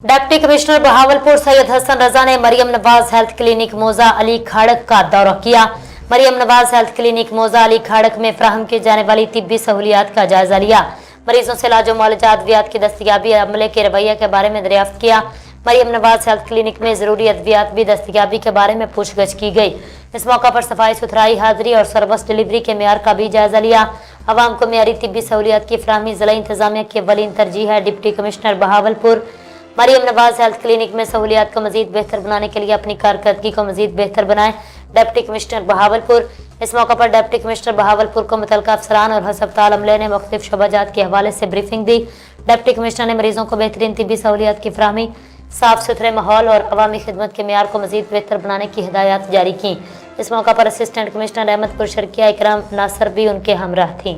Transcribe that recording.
Deputy commissioner Bahawalpur Syed Hasan Raza ने Maryam Nawaz health clinic मौजा अली खाड़क का दौरा किया। मरियम नवाज हेल्थ क्लिनिक मौजा अली खाड़क में फराहम की जाने वाली तिब्बी सहूलियात का जायजा लिया। मरीजों से इलाज मुआलजा अद्वियात की दस्तयाबी अमले के रवैया के बारे में दरियाफ्त किया। मरियम नवाज हेल्थ क्लिनिक में जरूरी अद्वियात भी दस्तयाबी के बारे में पूछगछ की गई। इस मौका पर सफाई सुथराई, हाजिरी और सर्विस डिलीवरी के मेयार का भी जायजा लिया। अवाम को मेयारी तिब्बी सहूलियात की फराहमी जिला इंतजामिया की अव्वलीन तरजीह है। Deputy commissioner Bahawalpur Maryam Nawaz health clinic में सहूलियात को मजीद बेहतर बनाने के लिए अपनी कारकर्दगी को मजीद बेहतर बनाएं। Deputy commissioner Bahawalpur. इस मौका पर डिप्टी कमिश्नर बहावलपुर को मुतल्लिका अफसरान और हस्पताल अमले ने मुख्तलिफ शोबाजात के हवाले से ब्रीफिंग दी। डिप्टी कमिश्नर ने मरीजों को बेहतरीन तिब्बी सहूलियात की फराहमी, साफ सुथरे माहौल और अवामी खिदमत के मेयार को मजीद बेहतर बनाने की हिदायत जारी की। इस मौका पर असिस्टेंट कमिश्नर अहमदपुर शर्किया इकराम नासर भी उनके हमरा थी।